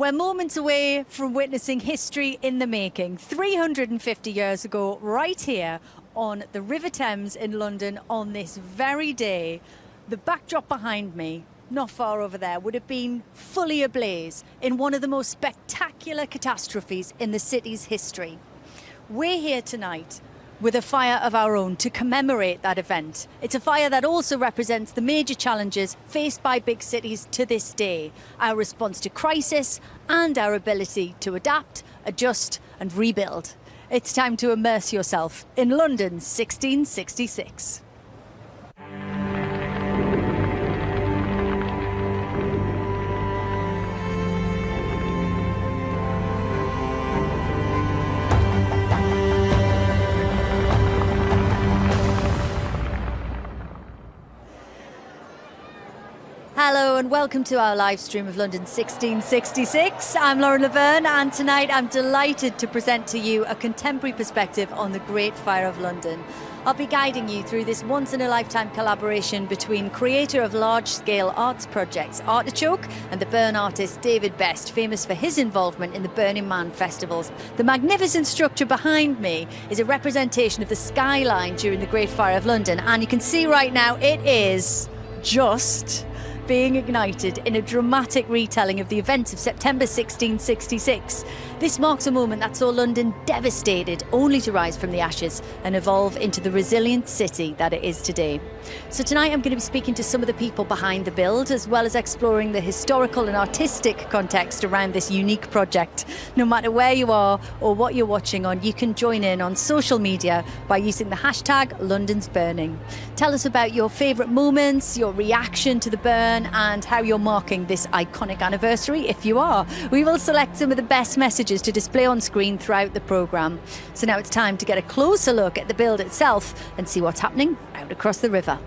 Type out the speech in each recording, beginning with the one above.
We're moments away from witnessing history in the making. 350 years ago, right here on the River Thames in London on this very day, the backdrop behind me, not far over there, would have been fully ablaze in one of the most spectacular catastrophes in the city's history. We're here tonight with a fire of our own to commemorate that event. It's a fire that also represents the major challenges faced by big cities to this day, our response to crisis and our ability to adapt, adjust and rebuild. It's time to immerse yourself in London's 1666. Hello and welcome to our live stream of London 1666. I'm Lauren Laverne and tonight I'm delighted to present to you a contemporary perspective on the Great Fire of London. I'll be guiding you through this once-in-a-lifetime collaboration between creator of large-scale arts projects Artichoke and the burn artist David Best, famous for his involvement in the Burning Man festivals. The magnificent structure behind me is a representation of the skyline during the Great Fire of London, and you can see right now it is just being ignited in a dramatic retelling of the events of September 1666. This marks a moment that saw London devastated, only to rise from the ashes and evolve into the resilient city that it is today. So tonight I'm going to be speaking to some of the people behind the build, as well as exploring the historical and artistic context around this unique project. No matter where you are or what you're watching on, you can join in on social media by using the hashtag London's Burning. Tell us about your favourite moments, your reaction to the burn, and how you're marking this iconic anniversary if you are. We will select some of the best messages to display on screen throughout the programme. So now it's time to get a closer look at the build itself and see what's happening out across the river.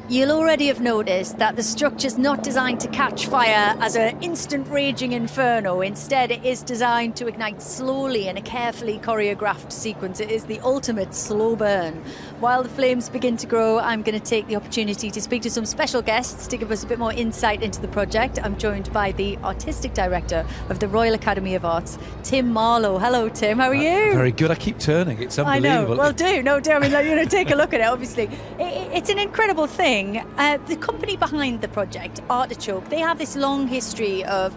You'll already have noticed that the structure's not designed to catch fire as an instant raging inferno. Instead, it is designed to ignite slowly in a carefully choreographed sequence. It is the ultimate slow burn. While the flames begin to grow, I'm going to take the opportunity to speak to some special guests to give us a bit more insight into the project. I'm joined by the Artistic Director of the Royal Academy of Arts, Tim Marlowe. Hello, Tim. How are you? Very good. I keep turning. It's unbelievable. I know. Well, do. I mean, like, take a look at it, obviously. It's an incredible thing. The company behind the project, Artichoke, they have this long history of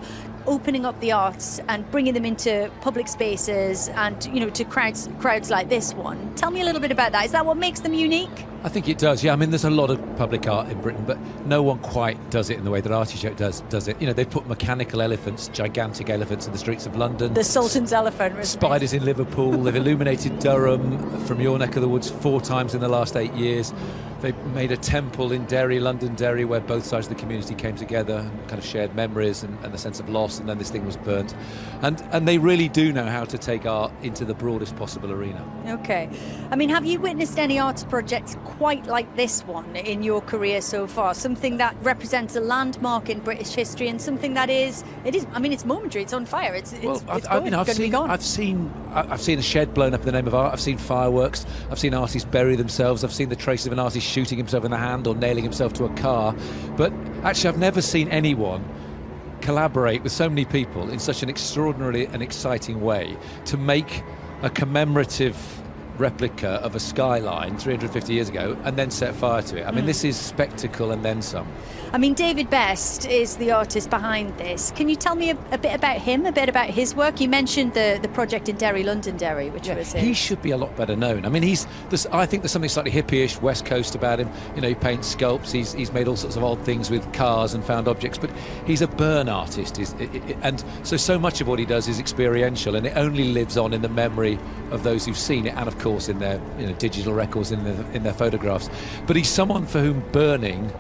opening up the arts and bringing them into public spaces and, you know, to crowds like this one. Tell me a little bit about that. Is that what makes them unique? I think it does, yeah. I mean, there's a lot of public art in Britain, but no one quite does it in the way that Artichoke does it. You know, they've put mechanical elephants, gigantic elephants in the streets of London. The Sultan's elephant. Spiders in Liverpool. They've illuminated Durham from your neck of the woods 4 times in the last 8 years. They made a temple in Derry, London Derry, where both sides of the community came together and kind of shared memories and a sense of loss, and then this thing was burnt. And they really do know how to take art into the broadest possible arena. Okay. I mean, have you witnessed any arts projects quite like this one in your career so far? Something that represents a landmark in British history and something that is, I mean, it's momentary, it's on fire, it's going to be gone. I've seen a shed blown up in the name of art. I've seen fireworks. I've seen artists bury themselves. I've seen the traces of an artist shooting himself in the hand or nailing himself to a car. But actually, I've never seen anyone collaborate with so many people in such an extraordinarily and exciting way to make a commemorative replica of a skyline 350 years ago and then set fire to it. I mean, this is spectacle and then some. I mean, David Best is the artist behind this. Can you tell me a bit about him, a bit about his work? You mentioned the project in Derry, London Derry, which was his. He should be a lot better known. I mean, I think there's something slightly hippie-ish, West Coast about him. You know, he paints sculpts, he's made all sorts of odd things with cars and found objects, but he's a burn artist. And so much of what he does is experiential, and it only lives on in the memory of those who've seen it, and of course in their digital records, in their photographs. But he's someone for whom burning,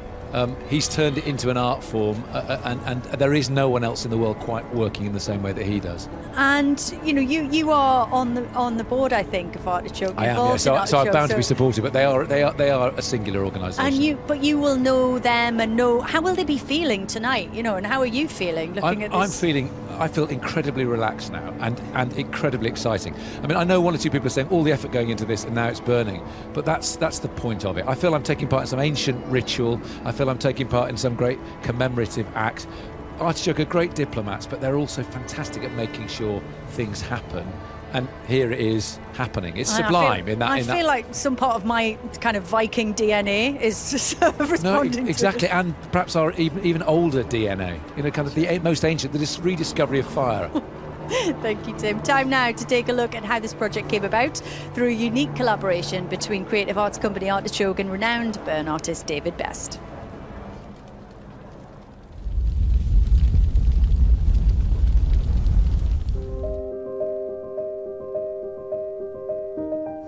he's turned it into an art form, and there is no one else in the world quite working in the same way that he does. And you are on the board, I think, of Artichoke. I am, yeah. So I'm bound to be supportive, but they are a singular organisation. But you will know them and know how will they be feeling tonight, and how are you feeling looking at this? I feel incredibly relaxed now and incredibly exciting. I mean, I know 1 or 2 people are saying all the effort going into this and now it's burning, but that's the point of it. I feel I'm taking part in some ancient ritual. I feel I'm taking part in some great commemorative act. Artichoke are great diplomats, but they're also fantastic at making sure things happen. And here it is happening. It's sublime in that. I feel like some part of my kind of Viking DNA is just responding to exactly, and perhaps our even older DNA. Kind of the most ancient, the rediscovery of fire. Thank you, Tim. Time now to take a look at how this project came about through a unique collaboration between creative arts company Artichoke and renowned burn artist David Best.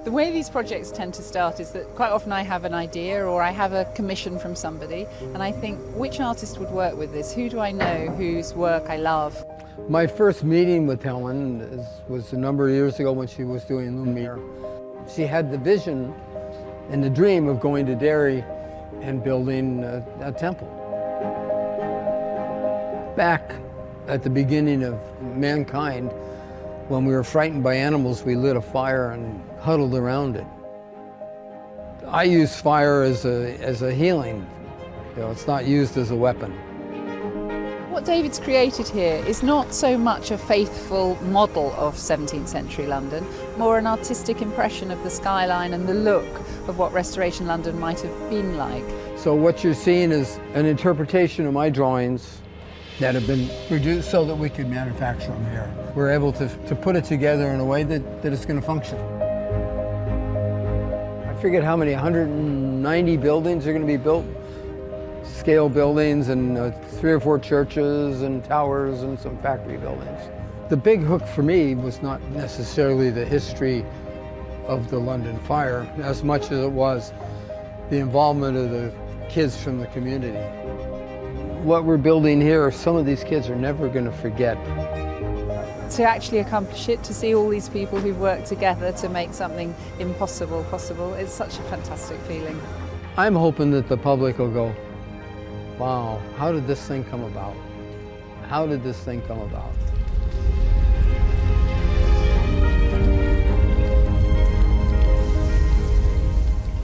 The way these projects tend to start is that quite often I have an idea or I have a commission from somebody and I think, which artist would work with this? Who do I know whose work I love? My first meeting with Helen was a number of years ago when she was doing Lumiere. She had the vision and the dream of going to Derry and building a temple. Back at the beginning of mankind, when we were frightened by animals, we lit a fire and huddled around it. I use fire as a healing. It's not used as a weapon. What David's created here is not so much a faithful model of 17th century London, more an artistic impression of the skyline and the look of what Restoration London might have been like. So what you're seeing is an interpretation of my drawings that have been produced so that we could manufacture them here. We're able to put it together in a way that it's going to function. I forget how many, 190 buildings are going to be built. Scale buildings and 3 or 4 churches and towers and some factory buildings. The big hook for me was not necessarily the history of the London fire as much as it was the involvement of the kids from the community. What we're building here, some of these kids are never going to forget. To actually accomplish it, to see all these people who've worked together to make something impossible possible, it's such a fantastic feeling. I'm hoping that the public will go, wow, how did this thing come about? How did this thing come about?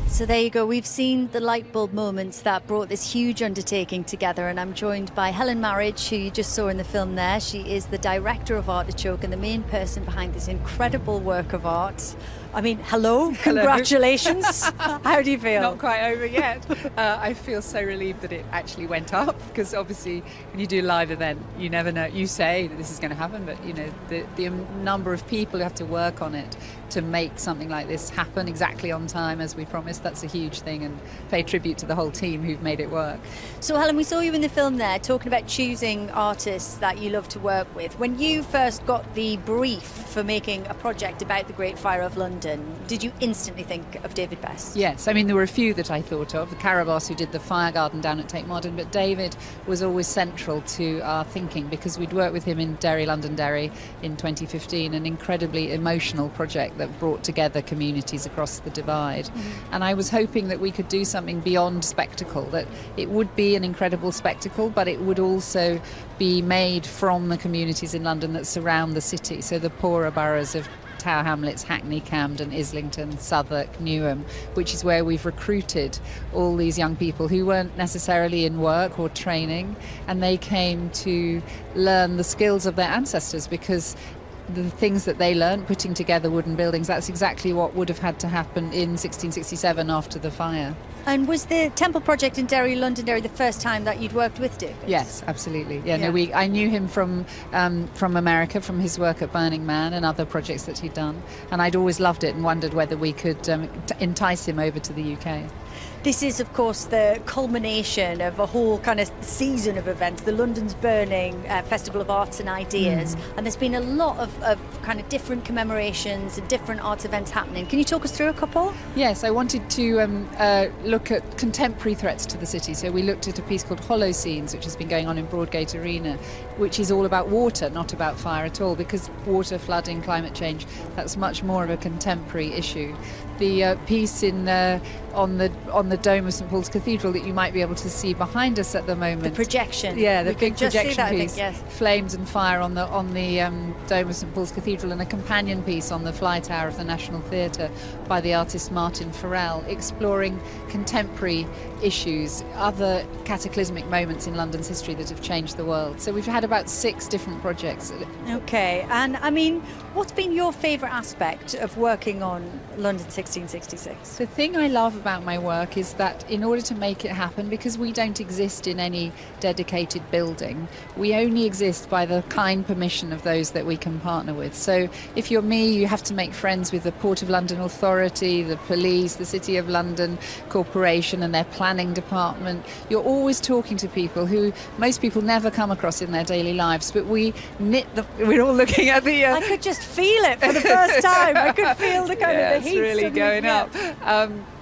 So there you go. We've seen the light bulb moments that brought this huge undertaking together, and I'm joined by Helen Marriage, who you just saw in the film there. She is the director of Artichoke and the main person behind this incredible work of art. I mean, hello, congratulations. How do you feel? Not quite over yet. I feel so relieved that it actually went up, because obviously when you do a live event, you never know. You say that this is going to happen, but you know the number of people who have to work on it to make something like this happen exactly on time as we promised, that's a huge thing, and pay tribute to the whole team who've made it work. So Helen, we saw you in the film there talking about choosing artists that you love to work with. When you first got the brief for making a project about the Great Fire of London, did you instantly think of David Best? Yes, I mean there were a few that I thought of, the Karabos who did the fire garden down at Tate Modern, but David was always central to our thinking because we'd worked with him in Londonderry in 2015, an incredibly emotional project that brought together communities across the divide. And I was hoping that we could do something beyond spectacle, that it would be an incredible spectacle, but it would also be made from the communities in London that surround the city, so the poorer boroughs of Tower Hamlets, Hackney, Camden, Islington, Southwark, Newham, which is where we've recruited all these young people who weren't necessarily in work or training, and they came to learn the skills of their ancestors, because the things that they learned putting together wooden buildings, that's exactly what would have had to happen in 1667 after the fire. And was the temple project in Londonderry the first time that you'd worked with David? Yes, absolutely. I knew him from America, from his work at Burning Man and other projects that he'd done, and I'd always loved it and wondered whether we could entice him over to the UK. This is, of course, the culmination of a whole kind of season of events, the London's Burning Festival of Arts and Ideas, and there's been a lot of kind of different commemorations and different arts events happening. Can you talk us through a couple? Yes, I wanted to look at contemporary threats to the city. So we looked at a piece called Hollow Scenes, which has been going on in Broadgate Arena, which is all about water, not about fire at all, because water, flooding, climate change, that's much more of a contemporary issue. The piece on the dome of St Paul's Cathedral that you might be able to see behind us at the moment. The projection. Yeah, the we big projection piece. I think, yes. Flames and fire on the dome of St Paul's Cathedral, and a companion piece on the fly tower of the National Theatre by the artist Martin Farrell, exploring contemporary issues, other cataclysmic moments in London's history that have changed the world. So we've had about 6 different projects. Okay, and I mean, what's been your favourite aspect of working on London 1666? The thing I love about my work is that in order to make it happen, because we don't exist in any dedicated building, we only exist by the kind permission of those that we can partner with. So if you're me, you have to make friends with the Port of London Authority, the police, the City of London Corporation and their planning department. You're always talking to people who most people never come across in their daily lives, but we knit them. We're all looking at the... I could just feel it for the first time. I could feel the kind of the heat. It's really going up.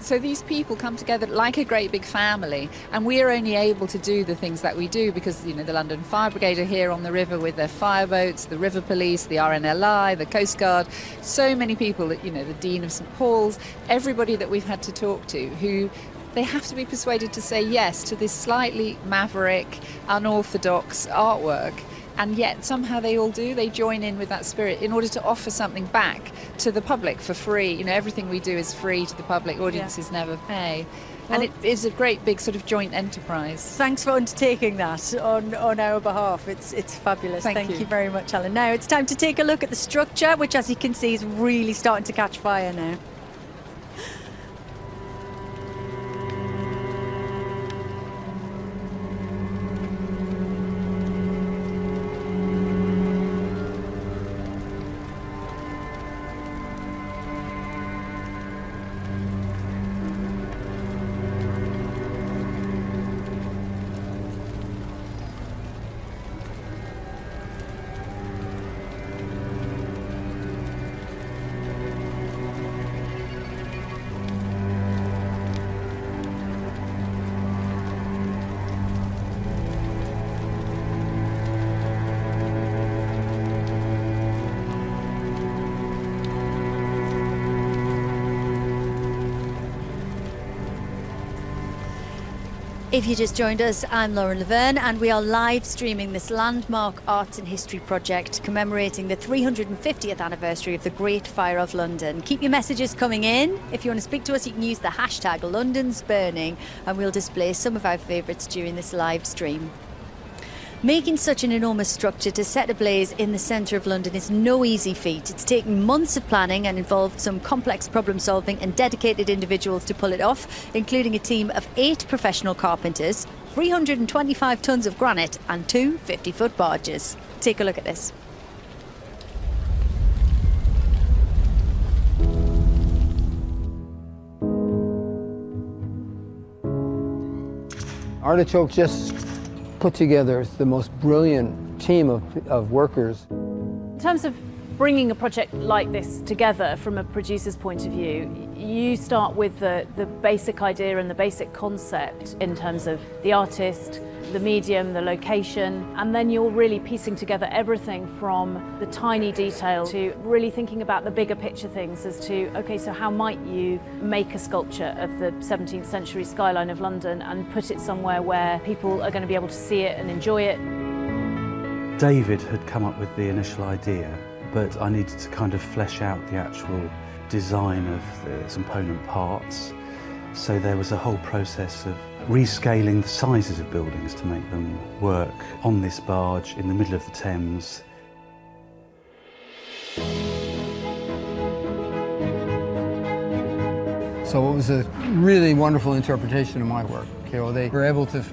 So these people come together like a great big family, and we are only able to do the things that we do because, the London Fire Brigade are here on the river with their fireboats, the River Police, the RNLI, the Coast Guard, so many people that, the Dean of St Paul's, everybody that we've had to talk to who they have to be persuaded to say yes to this slightly maverick, unorthodox artwork. And yet somehow they all do. They join in with that spirit in order to offer something back to the public for free. Everything we do is free to the public. Audiences never pay. Well, and it is a great big sort of joint enterprise. Thanks for undertaking that on our behalf. It's fabulous. Thank you very much, Helen. Now it's time to take a look at the structure, which, as you can see, is really starting to catch fire now. If you just joined us, I'm Lauren Laverne, and we are live streaming this landmark arts and history project commemorating the 350th anniversary of the Great Fire of London. Keep your messages coming in. If you want to speak to us, you can use the hashtag London's Burning, and we'll display some of our favourites during this live stream. Making such an enormous structure to set ablaze in the centre of London is no easy feat. It's taken months of planning and involved some complex problem solving and dedicated individuals to pull it off, including a team of 8 professional carpenters, 325 tonnes of granite and 2 50-foot barges. Take a look at this. Artichoke just put together the most brilliant team of workers. In terms of bringing a project like this together from a producer's point of view, you start with the basic idea and the basic concept in terms of the artist, the medium, the location, and then you're really piecing together everything from the tiny detail to really thinking about the bigger picture things as to, okay, so how might you make a sculpture of the 17th century skyline of London and put it somewhere where people are going to be able to see it and enjoy it. David had come up with the initial idea, but I needed to kind of flesh out the actual design of the component parts. So there was a whole process of rescaling the sizes of buildings to make them work on this barge in the middle of the Thames. So it was a really wonderful interpretation of my work. You know, they were able to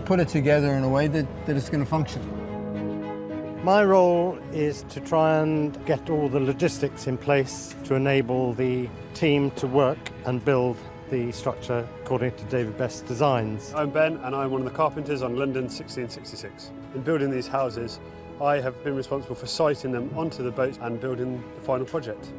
put it together in a way that it's going to function. My role is to try and get all the logistics in place to enable the team to work and build the structure according to David Best's designs. I'm Ben and I'm one of the carpenters on London 1666. In building these houses, I have been responsible for siting them onto the boats and building the final project.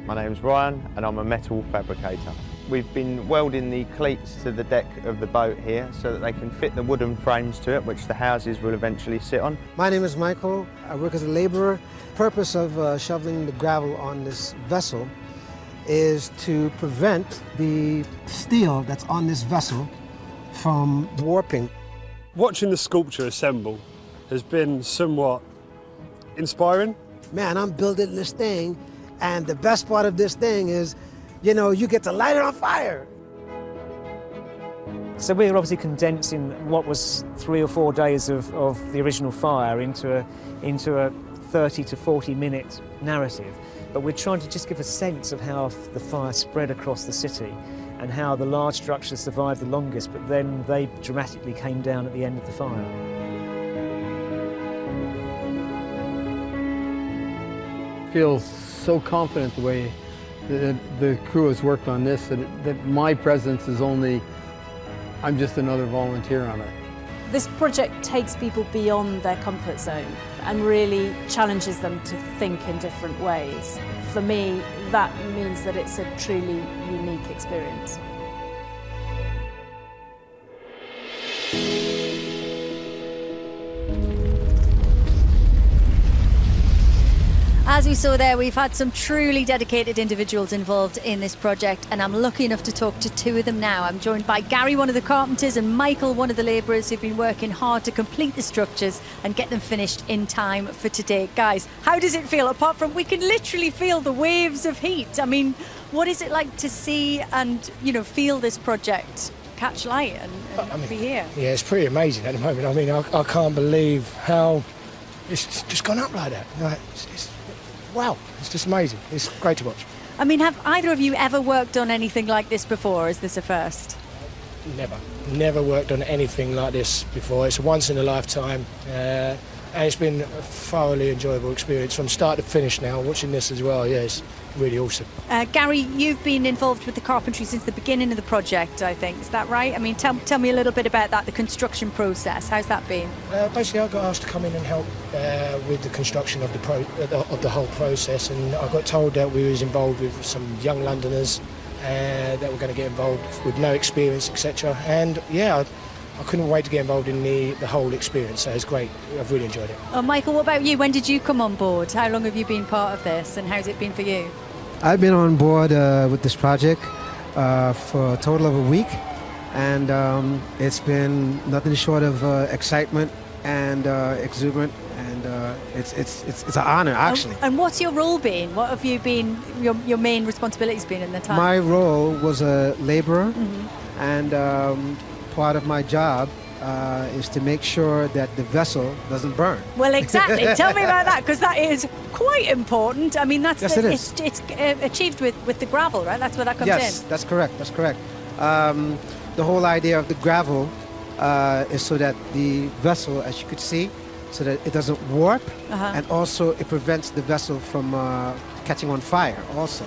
My name's Ryan and I'm a metal fabricator. We've been welding the cleats to the deck of the boat here so that they can fit the wooden frames to it, which the houses will eventually sit on. My name is Michael. I work as a labourer. The purpose of shoveling the gravel on this vessel is to prevent the steel that's on this vessel from warping. Watching the sculpture assemble has been somewhat inspiring. Man, I'm building this thing, and the best part of this thing is, you know, you get to light it on fire. So we're obviously condensing what was 3 or 4 days of the original fire into a 30 to 40 minute narrative. But we're trying to just give a sense of how the fire spread across the city and how the large structures survived the longest, but then they dramatically came down at the end of the fire. I feel so confident the way the crew has worked on this that my presence is only, I'm just another volunteer on it. This project takes people beyond their comfort zone and really challenges them to think in different ways. For me, that means that it's a truly unique experience. As we saw there, we've had some truly dedicated individuals involved in this project, and I'm lucky enough to talk to 2 of them now. I'm joined by Gary, one of the carpenters, and Michael, one of the labourers who've been working hard to complete the structures and get them finished in time for today. Guys, how does it feel? Apart from we can literally feel the waves of heat. I mean, what is it like to see and, you know, feel this project catch light and be here? Yeah, it's pretty amazing at the moment. I mean, I can't believe how it's just gone up like that. Like, wow, it's just amazing. It's great to watch. I mean, have either of you ever worked on anything like this before? Is this a first? Never worked on anything like this before. It's a once in a lifetime, and it's been a thoroughly enjoyable experience from start to finish now, watching this as well. Yeah, it's really awesome. Gary, you've been involved with the carpentry since the beginning of the project, I think. Is that right? I mean, tell me a little bit about that, the construction process. How's that been? Basically, I got asked to come in and help with the construction of the whole process, and I got told that we was involved with some young Londoners that were going to get involved with no experience, etc. And yeah, I couldn't wait to get involved in the whole experience, so it's great. I've really enjoyed it. Oh, Michael, what about you? When did you come on board? How long have you been part of this, and how's it been for you? I've been on board with this project for a total of a week, and it's been nothing short of excitement and exuberant, and it's an honor, actually. And what's your role been? What have you been, your main responsibilities been in the time? My role was a labourer, and part of my job is to make sure that the vessel doesn't burn. Well, exactly. Tell me about that, because that is quite important. I mean, that's Yes, it is. It's achieved with the gravel, right? That's where that comes Yes, in. that's correct. That's correct. The whole idea of the gravel is so that the vessel, as you could see, so that it doesn't warp, and also it prevents the vessel from catching on fire also.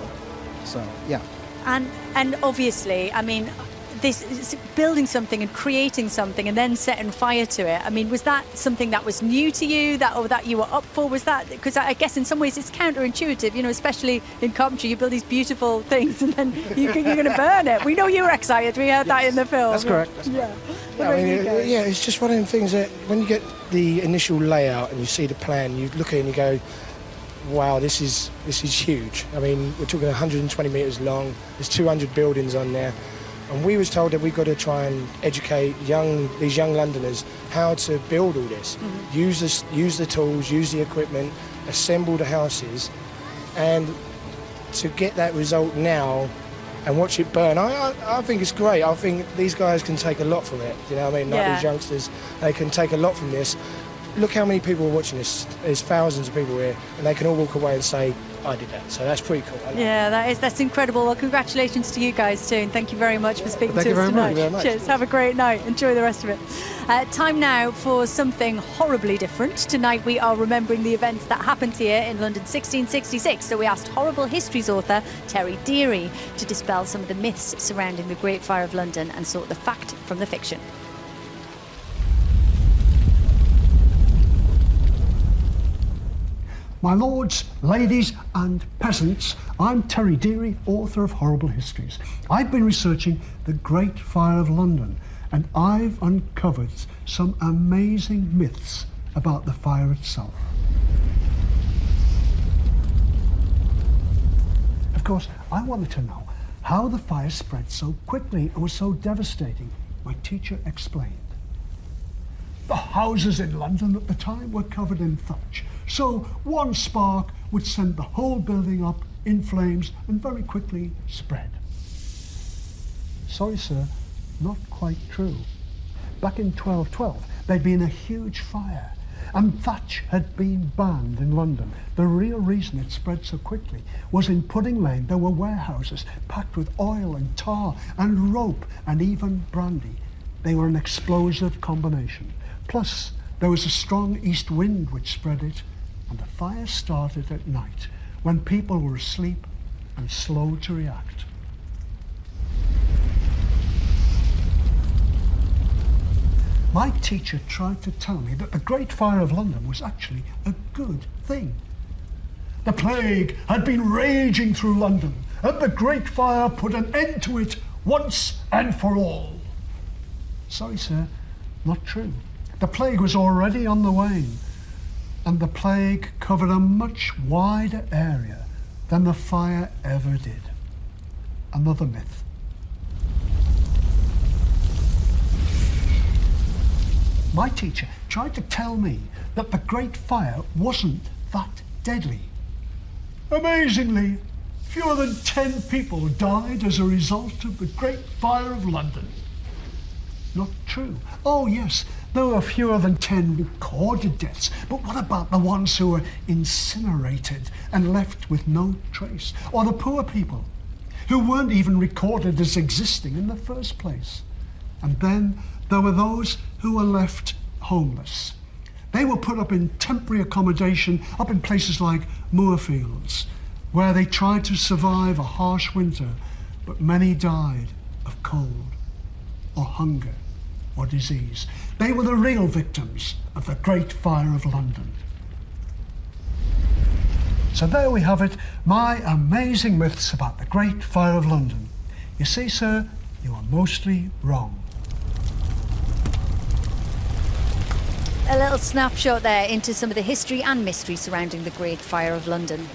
So, yeah. And obviously, I mean, this building something and creating something and then setting fire to it. I mean, was that something that was new to you, that you were up for? Was that, because I guess in some ways it's counterintuitive, you know, especially in carpentry, you build these beautiful things and then you're going to burn it. We know you were excited. We heard that in the film. That's correct. Yeah. Yeah, I mean, it's just one of the things that when you get the initial layout and you see the plan, you look at it and you go, wow, this is huge. I mean, we're talking 120 metres long. There's 200 buildings on there. And we was told that we've got to try and educate these young Londoners how to build all this. Use the tools, use the equipment, assemble the houses, and to get that result now and watch it burn, I think it's great. I think these guys can take a lot from it. You know what I mean? Like these youngsters, they can take a lot from this. Look how many people are watching this. There's thousands of people here, and they can all walk away and say, I did that. So that's pretty cool. That's incredible. Well, congratulations to you guys too, and thank you very much for speaking to us tonight. Thank you very much. Cheers. Have a great night. Enjoy the rest of it. Time now for something horribly different. Tonight we are remembering the events that happened here in London 1666. So we asked horrible histories author Terry Deary to dispel some of the myths surrounding the Great Fire of London and sort the fact from the fiction. My lords, ladies and peasants, I'm Terry Deary, author of Horrible Histories. I've been researching the Great Fire of London, and I've uncovered some amazing myths about the fire itself. Of course, I wanted to know how the fire spread so quickly and was so devastating. My teacher explained. The houses in London at the time were covered in thatch. So one spark would send the whole building up in flames and very quickly spread. Sorry, sir, not quite true. Back in 1212, there'd been a huge fire and thatch had been banned in London. The real reason it spread so quickly was in Pudding Lane there were warehouses packed with oil and tar and rope and even brandy. They were an explosive combination. Plus, there was a strong east wind which spread it, and the fire started at night when people were asleep and slow to react. My teacher tried to tell me that the Great Fire of London was actually a good thing. The plague had been raging through London, and the Great Fire put an end to it once and for all. Sorry, sir, not true. The plague was already on the wane, and the plague covered a much wider area than the fire ever did. Another myth. My teacher tried to tell me that the Great Fire wasn't that deadly. Amazingly, fewer than 10 people died as a result of the Great Fire of London. Not true. Oh yes, there were fewer than 10 recorded deaths, but what about the ones who were incinerated and left with no trace? Or the poor people, who weren't even recorded as existing in the first place? And then there were those who were left homeless. They were put up in temporary accommodation up in places like Moorfields, where they tried to survive a harsh winter, but many died of cold or hunger or disease. They were the real victims of the Great Fire of London. So there we have it, my amazing myths about the Great Fire of London. You see, sir, you are mostly wrong. A little snapshot there into some of the history and mystery surrounding the Great Fire of London.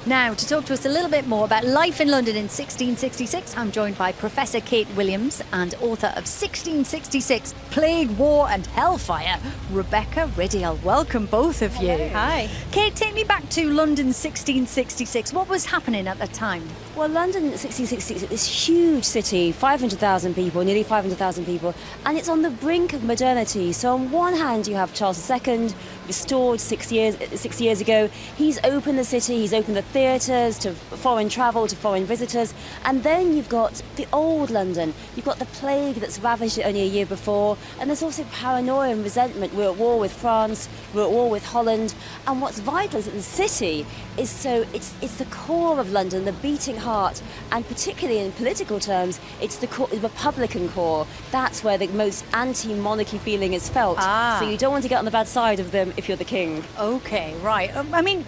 Now, to talk to us a little bit more about life in London in 1666, I'm joined by Professor Kate Williams and author of 1666, Plague, War and Hellfire, Rebecca Riddell. Welcome, both of you. Hi. Kate, take me back to London 1666. What was happening at the time? Well, London 1666 is this huge city, 500,000 people, nearly 500,000 people, and it's on the brink of modernity. So on one hand, you have Charles II, restored 6 years ago. He's opened the city, he's opened the theatres to foreign travel, to foreign visitors, and then you've got the old London. You've got the plague that's ravaged it only a year before, and there's also paranoia and resentment. We're at war with France, we're at war with Holland, and what's vital is that the city is it's the core of London, the beating heart, and particularly in political terms, it's the Republican core. That's where the most anti-monarchy feeling is felt. So you don't want to get on the bad side of them if you're the king. Okay, right. I mean,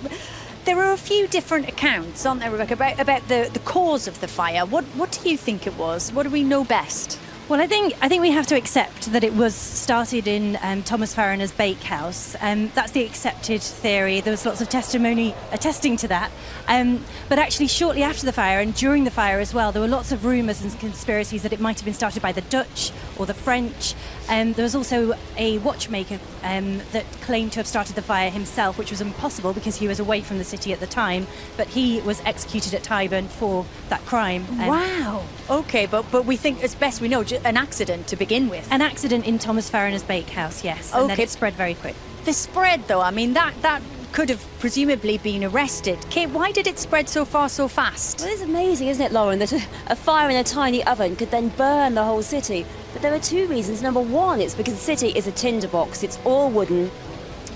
there are a few different accounts, aren't there, Rebecca, about the cause of the fire. What do you think it was? What do we know best? Well, I think we have to accept that it was started in Thomas Farriner's bakehouse. That's the accepted theory. There was lots of testimony attesting to that. But actually, shortly after the fire and during the fire as well, there were lots of rumours and conspiracies that it might have been started by the Dutch or the French. There was also a watchmaker that claimed to have started the fire himself, which was impossible because he was away from the city at the time. But he was executed at Tyburn for that crime. Wow. Okay, but we think, as best we know, an accident to begin with. An accident in Thomas Farriner's bakehouse, yes. And then it spread very quick. The spread, though, I mean, that could have presumably been arrested. Kate, why did it spread so far so fast? Well, it's amazing, isn't it, Lauren, that a fire in a tiny oven could then burn the whole city. But there are two reasons. Number one, it's because the city is a tinderbox. It's all wooden.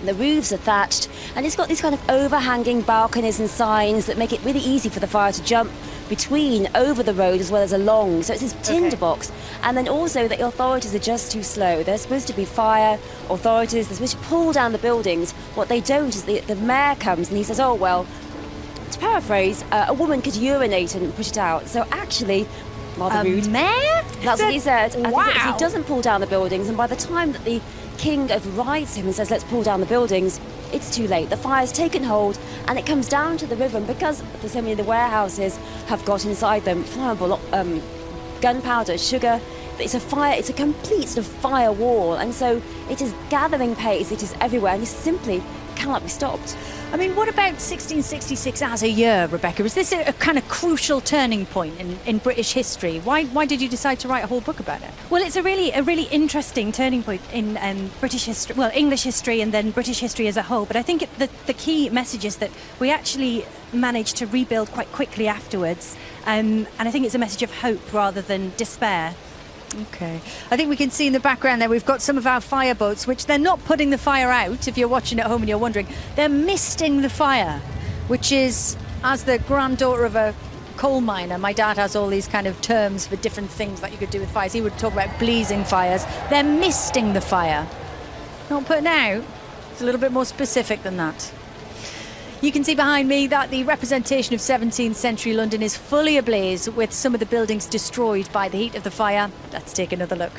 The roofs are thatched, and it's got these kind of overhanging balconies and signs that make it really easy for the fire to jump between, over the road as well as along. So it's this tinderbox. And then also the authorities are just too slow. They're supposed to be fire authorities, they're supposed to pull down the buildings. What they don't is the mayor comes and he says, oh, well, to paraphrase, a woman could urinate and put it out. So actually, rather rude. Mayor? That's what he said. Wow. And he doesn't pull down the buildings, and by the time that the king overrides him and says, let's pull down the buildings, it's too late. The fire's taken hold and it comes down to the river, and because so many of the warehouses have got inside them flammable gunpowder, sugar, it's a fire, it's a complete sort of fire wall, and so it is gathering pace, it is everywhere, and it simply cannot be stopped. I mean, what about 1666 as a year, Rebecca? Is this a kind of crucial turning point in British history? Why did you decide to write a whole book about it? Well, it's a really interesting turning point in British history, well, English history and then British history as a whole. But I think the key message is that we actually managed to rebuild quite quickly afterwards. And I think it's a message of hope rather than despair. Okay. I think we can see in the background there we've got some of our fire boats, which they're not putting the fire out, if you're watching at home and you're wondering. They're misting the fire, which is, as the granddaughter of a coal miner, my dad has all these kind of terms for different things that you could do with fires. He would talk about blazing fires. They're misting the fire. Not putting out. It's a little bit more specific than that. You can see behind me that the representation of 17th century London is fully ablaze, with some of the buildings destroyed by the heat of the fire. Let's take another look.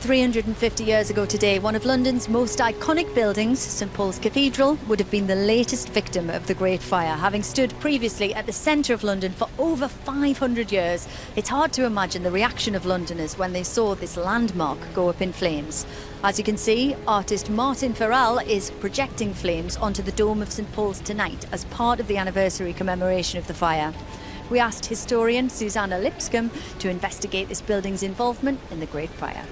...350 years ago today, one of London's most iconic buildings, St Paul's Cathedral, would have been the latest victim of the Great Fire. Having stood previously at the centre of London for over 500 years, it's hard to imagine the reaction of Londoners when they saw this landmark go up in flames. As you can see, artist Martin Farrell is projecting flames onto the dome of St Paul's tonight as part of the anniversary commemoration of the fire. We asked historian Susanna Lipscomb to investigate this building's involvement in the Great Fire.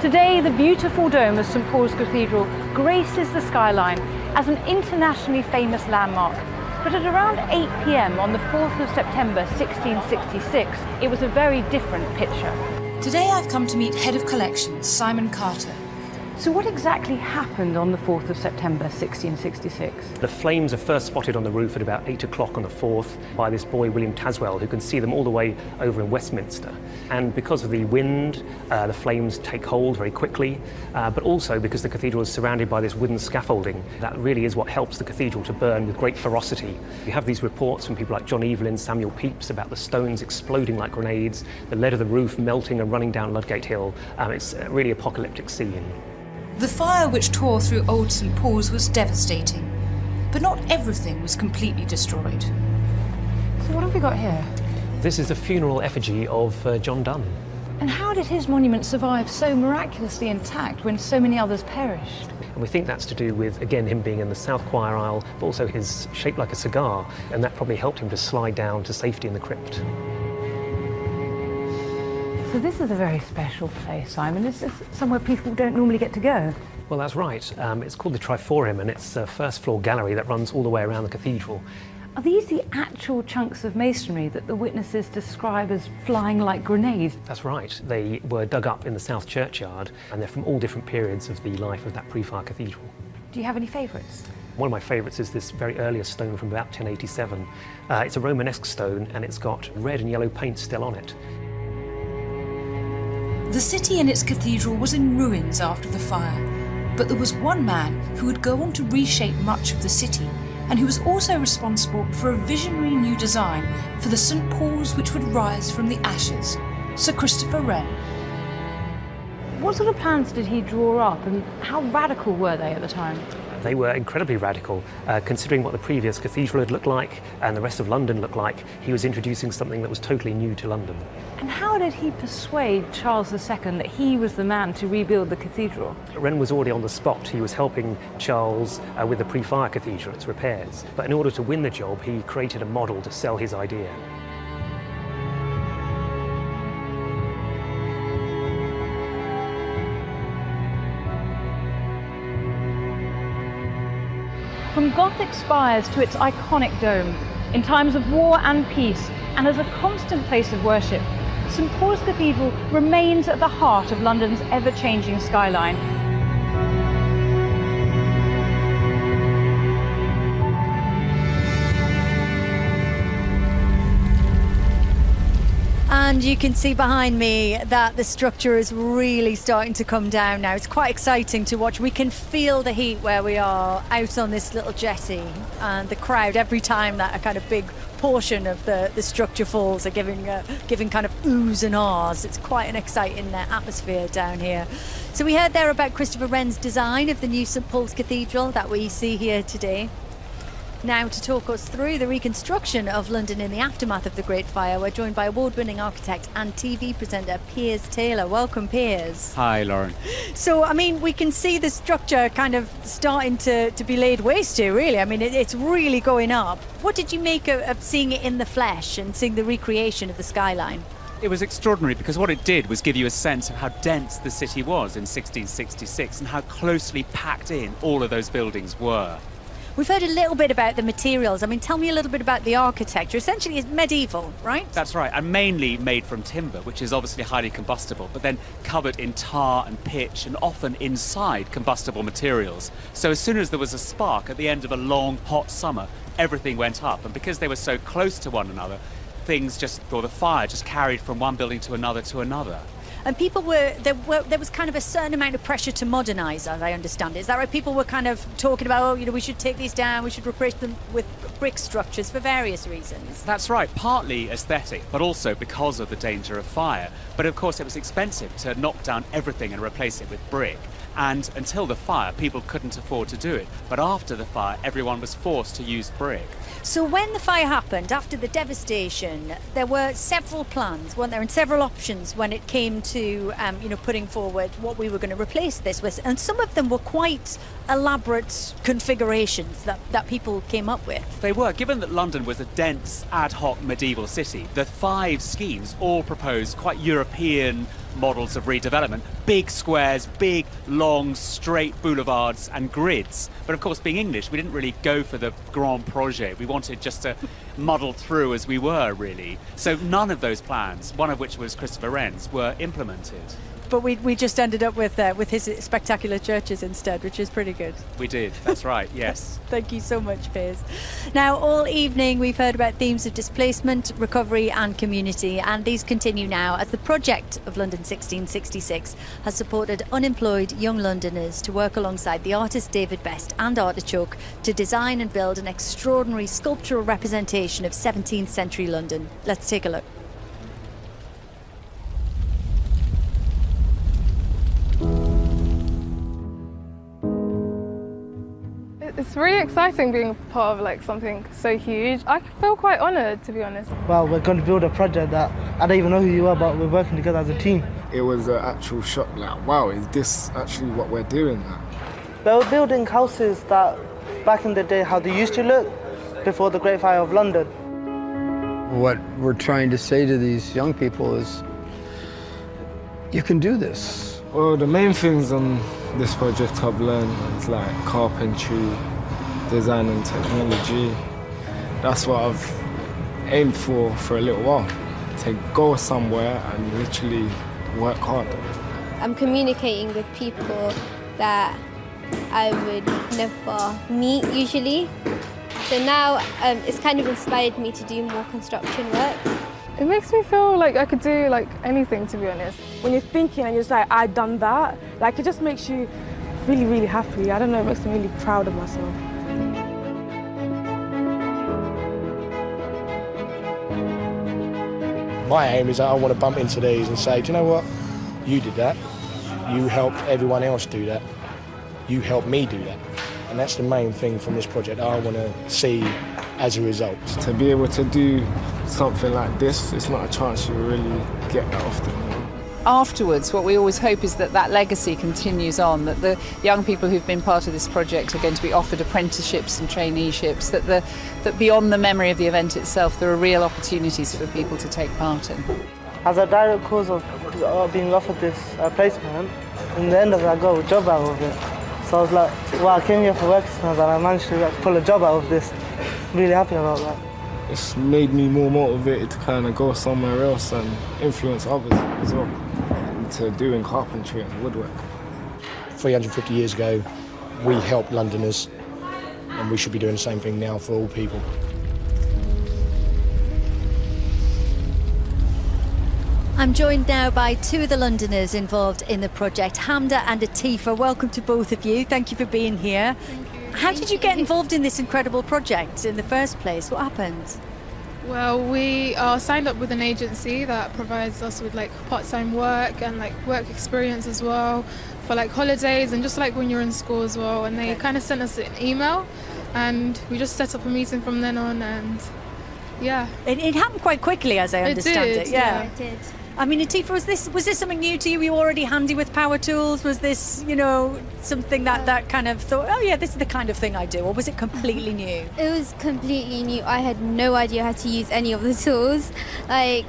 Today, the beautiful dome of St Paul's Cathedral graces the skyline as an internationally famous landmark. But at around 8 p.m. on the 4th of September 1666, it was a very different picture. Today I've come to meet Head of Collections, Simon Carter. So what exactly happened on the 4th of September 1666? The flames are first spotted on the roof at about 8 o'clock on the 4th by this boy, William Taswell, who can see them all the way over in Westminster. And because of the wind, the flames take hold very quickly, but also because the cathedral is surrounded by this wooden scaffolding. That really is what helps the cathedral to burn with great ferocity. You have these reports from people like John Evelyn, Samuel Pepys, about the stones exploding like grenades, the lead of the roof melting and running down Ludgate Hill. It's a really apocalyptic scene. The fire which tore through Old St Paul's was devastating, but not everything was completely destroyed. So what have we got here? This is the funeral effigy of John Donne. And how did his monument survive so miraculously intact when so many others perished? And we think that's to do with, again, him being in the south choir aisle, but also his shape like a cigar, and that probably helped him to slide down to safety in the crypt. So this is a very special place, Simon. This is somewhere people don't normally get to go. Well, that's right. It's called the Triforium, and it's a first-floor gallery that runs all the way around the cathedral. Are these the actual chunks of masonry that the witnesses describe as flying like grenades? That's right. They were dug up in the South Churchyard, and they're from all different periods of the life of that pre-fire cathedral. Do you have any favourites? One of my favourites is this very earliest stone from about 1087. It's a Romanesque stone, and it's got red and yellow paint still on it. The city and its cathedral was in ruins after the fire, but there was one man who would go on to reshape much of the city, and who was also responsible for a visionary new design for the St Paul's which would rise from the ashes, Sir Christopher Wren. What sort of plans did he draw up, and how radical were they at the time? They were incredibly radical, considering what the previous cathedral had looked like and the rest of London looked like. He was introducing something that was totally new to London. And how did he persuade Charles II that he was the man to rebuild the cathedral? Wren was already on the spot. He was helping Charles with the pre-fire cathedral, its repairs. But in order to win the job, he created a model to sell his idea. From Gothic spires to its iconic dome, in times of war and peace, and as a constant place of worship, St Paul's Cathedral remains at the heart of London's ever-changing skyline. And you can see behind me that the structure is really starting to come down now. It's quite exciting to watch. We can feel the heat where we are out on this little jetty, and the crowd every time that a kind of big portion of the structure falls are giving kind of oohs and ahs. It's quite an exciting atmosphere down here. So we heard there about Christopher Wren's design of the new St Paul's Cathedral that we see here today. Now, to talk us through the reconstruction of London in the aftermath of the Great Fire, we're joined by award-winning architect and TV presenter Piers Taylor. Welcome, Piers. Hi, Lauren. So, I mean, we can see the structure kind of starting to be laid waste to, really. I mean, it's really going up. What did you make of seeing it in the flesh and seeing the recreation of the skyline? It was extraordinary because what it did was give you a sense of how dense the city was in 1666 and how closely packed in all of those buildings were. We've heard a little bit about the materials. I mean, tell me a little bit about the architecture. Essentially, it's medieval, right? That's right, and mainly made from timber, which is obviously highly combustible, but then covered in tar and pitch and often inside combustible materials. So as soon as there was a spark at the end of a long, hot summer, everything went up. And because they were so close to one another, the fire just carried from one building to another to another. And there was kind of a certain amount of pressure to modernise, as I understand it. Is that right? People were kind of talking about, we should take these down, we should replace them with brick structures for various reasons. That's right, partly aesthetic, but also because of the danger of fire. But of course it was expensive to knock down everything and replace it with brick. And until the fire, people couldn't afford to do it. But after the fire, everyone was forced to use brick. So when the fire happened, after the devastation, there were several plans, weren't there, and several options when it came to, putting forward what we were going to replace this with. And some of them were quite elaborate configurations that people came up with. They were. Given that London was a dense, ad hoc medieval city, the 5 schemes all proposed quite European, models of redevelopment. Big squares, big, long, straight boulevards and grids. But of course, being English, we didn't really go for the grand projet. We wanted just to muddle through as we were, really. So none of those plans, one of which was Christopher Wren's, were implemented. But we just ended up with his spectacular churches instead, which is pretty good. We did, that's right, yes. Thank you so much, Piers. Now, all evening we've heard about themes of displacement, recovery and community, and these continue now as the project of London 1666 has supported unemployed young Londoners to work alongside the artist David Best and Artichoke to design and build an extraordinary sculptural representation of 17th century London. Let's take a look. It's really exciting being part of like something so huge. I feel quite honoured, to be honest. Well, we're going to build a project that I don't even know who you are, but we're working together as a team. It was an actual shock, like, wow, is this actually what we're doing now? We're building houses that, back in the day, how they used to look before the Great Fire of London. What we're trying to say to these young people is, you can do this. Well, the main things on this project I've learned is like carpentry, design and technology. That's what I've aimed for a little while, to go somewhere and literally work hard. I'm communicating with people that I would never meet usually. So now it's kind of inspired me to do more construction work. It makes me feel like I could do like anything, to be honest. When you're thinking and you're just like, I done that, like it just makes you really, really happy. I don't know, it makes me really proud of myself. My aim is that I want to bump into these and say, do you know what? You did that. You helped everyone else do that. You helped me do that. And that's the main thing from this project I want to see as a result. To be able to do something like this, it's not a chance you really get that often. You know? Afterwards, what we always hope is that that legacy continues on, that the young people who've been part of this project are going to be offered apprenticeships and traineeships, that beyond the memory of the event itself, there are real opportunities for people to take part in. As a direct cause of being offered this placement, in the end of it, I got a job out of it. So I was like, well, I came here for work experience and I managed to pull a job out of this. I'm really happy about that. It's made me more motivated to kind of go somewhere else and influence others as well, into doing carpentry and woodwork. 350 years ago, we helped Londoners, and we should be doing the same thing now for all people. I'm joined now by two of the Londoners involved in the project, Hamda and Atifa. Welcome to both of you. Thank you for being here. Thank you. How did you get involved in this incredible project in the first place? What happened? Well, we are signed up with an agency that provides us with like part-time work and like work experience as well for like holidays and just like when you're in school as well. And they kind of sent us an email and we just set up a meeting from then on, and yeah. It happened quite quickly, as I understand it. Yeah, it did. I mean, Atifa, was this something new to you? Were you already handy with power tools? Was this, you know, something that kind of thought, oh yeah, this is the kind of thing I do? Or was it completely new? It was completely new. I had no idea how to use any of the tools. Like,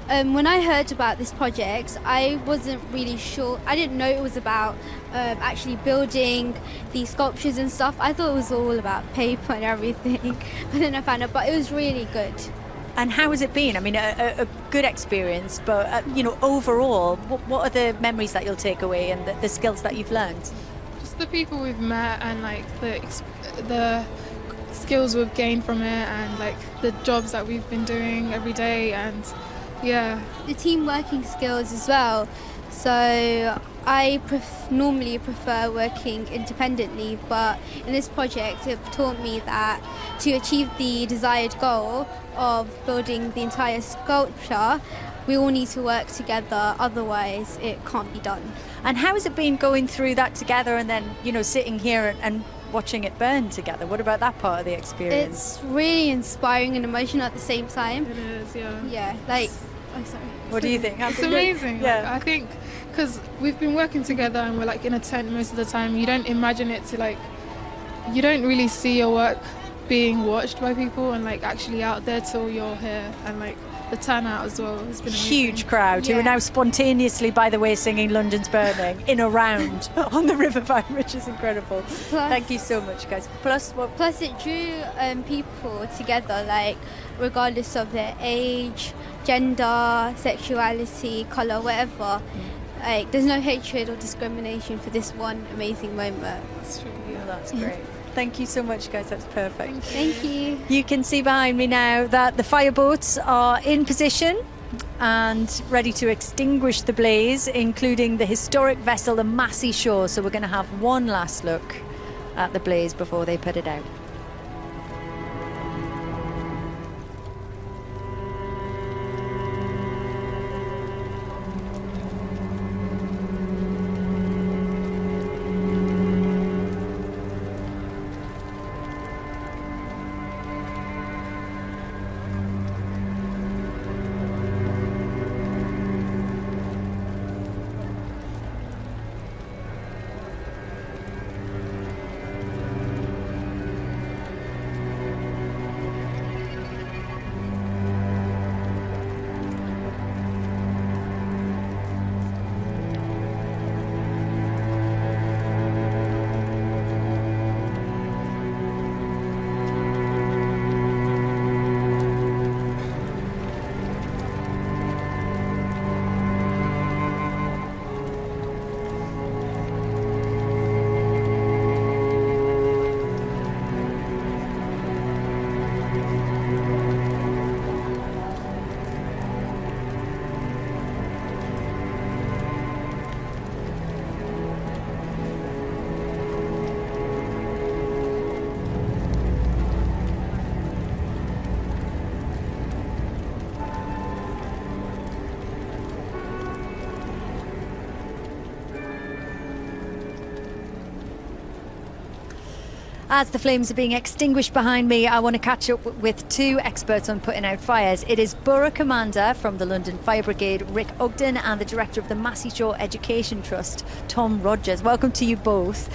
when I heard about this project, I wasn't really sure. I didn't know it was about actually building these sculptures and stuff. I thought it was all about paper and everything. But then I found out, but it was really good. And how has it been? I mean, a good experience, but, you know, overall, what are the memories that you'll take away and the skills that you've learned? Just the people we've met and like the skills we've gained from it and like the jobs that we've been doing every day, and yeah. The team working skills as well. So I normally prefer working independently, but in this project it taught me that to achieve the desired goal of building the entire sculpture, we all need to work together, otherwise it can't be done. And how has it been going through that together and then, you know, sitting here and watching it burn together? What about that part of the experience? It's really inspiring and emotional at the same time. It is, yeah. Yeah, like, oh sorry. What do you think? It's amazing. Yeah. Like, I think because we've been working together and we're like in a tent most of the time, you don't imagine it to like, you don't really see your work being watched by people and like actually out there till you're here, and like the turnout as well has been amazing. Huge crowd who are now spontaneously, by the way, singing London's Burning in a round on the riverbank, which is incredible. Thank you so much, guys. Plus it drew people together, like regardless of their age, gender, sexuality, colour, whatever. Like, there's no hatred or discrimination for this one amazing moment. That's great. Thank you so much, guys. That's perfect. Thank you. You can see behind me now that the fireboats are in position and ready to extinguish the blaze, including the historic vessel, the Massey Shore. So we're going to have one last look at the blaze before they put it out. As the flames are being extinguished behind me, I want to catch up with two experts on putting out fires. It is Borough Commander from the London Fire Brigade, Rick Ogden, and the Director of the Massey Shore Education Trust, Tom Rogers. Welcome to you both.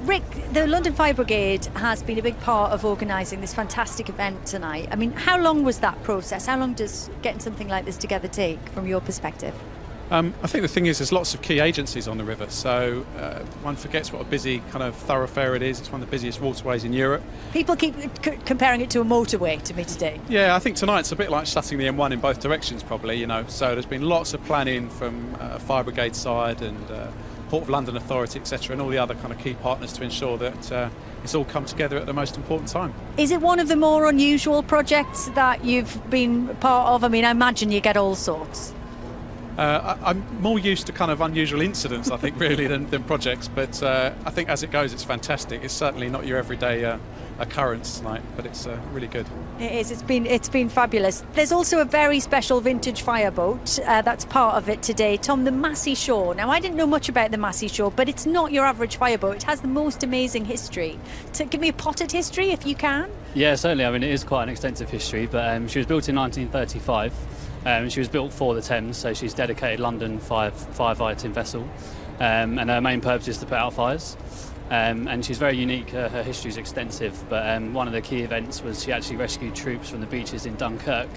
Rick, the London Fire Brigade has been a big part of organising this fantastic event tonight. I mean, how long was that process? How long does getting something like this together take, from your perspective? I think the thing is there's lots of key agencies on the river, so one forgets what a busy kind of thoroughfare it is. It's one of the busiest waterways in Europe. People keep comparing it to a motorway to me today. Yeah, I think tonight's a bit like shutting the M1 in both directions probably, you know, so there's been lots of planning from Fire Brigade side and Port of London Authority, etc., and all the other kind of key partners to ensure that it's all come together at the most important time. Is it one of the more unusual projects that you've been part of? I mean, I imagine you get all sorts. I'm more used to kind of unusual incidents, I think, really, than projects. But I think as it goes, it's fantastic. It's certainly not your everyday occurrence tonight, but it's really good. It is. It's been fabulous. There's also a very special vintage fireboat that's part of it today. Tom, the Massey Shore. Now, I didn't know much about the Massey Shore, but it's not your average fireboat. It has the most amazing history. So give me a potted history, if you can. Yeah, certainly. I mean, it is quite an extensive history, but she was built in 1935. She was built for the Thames, so she's dedicated London firefighting vessel, and her main purpose is to put out fires. And she's very unique. Her history is extensive, but one of the key events was she actually rescued troops from the beaches in Dunkirk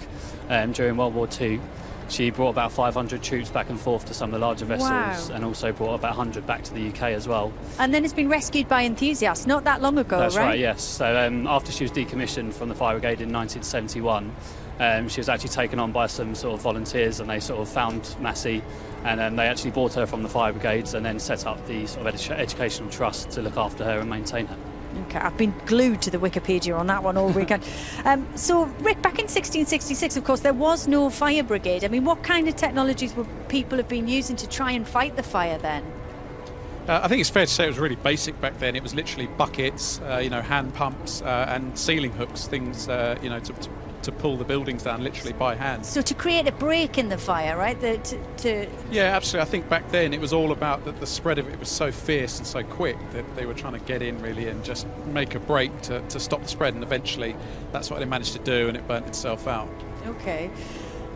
during World War II. She brought about 500 troops back and forth to some of the larger vessels, and also brought about 100 back to the UK as well. And then it's been rescued by enthusiasts not that long ago, That's right, yes. So after she was decommissioned from the Fire Brigade in 1971, she was actually taken on by some sort of volunteers, and they sort of found Massey, and they actually bought her from the Fire Brigades and then set up the sort of educational trust to look after her and maintain her. Okay, I've been glued to the Wikipedia on that one all weekend. So, Rick, back in 1666, of course, there was no fire brigade. I mean, what kind of technologies would people have been using to try and fight the fire then? I think it's fair to say it was really basic back then. It was literally buckets, hand pumps and ceiling hooks, things, to pull the buildings down literally by hand. So to create a break in the fire, right? Yeah, absolutely. I think back then it was all about that the spread of it was so fierce and so quick that they were trying to get in really and just make a break to stop the spread, and eventually that's what they managed to do, and it burnt itself out. Okay.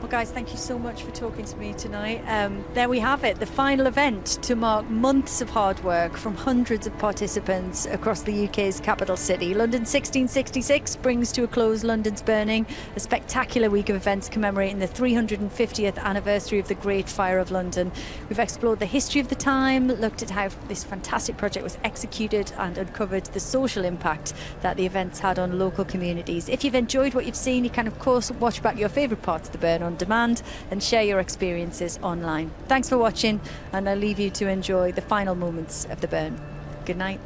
Well, guys, thank you so much for talking to me tonight. There we have it, the final event to mark months of hard work from hundreds of participants across the UK's capital city. London 1666 brings to a close London's Burning, a spectacular week of events commemorating the 350th anniversary of the Great Fire of London. We've explored the history of the time, looked at how this fantastic project was executed, and uncovered the social impact that the events had on local communities. If you've enjoyed what you've seen, you can of course watch back your favourite parts of the Burn on demand and share your experiences online. Thanks for watching, and I'll leave you to enjoy the final moments of the Burn. Good night.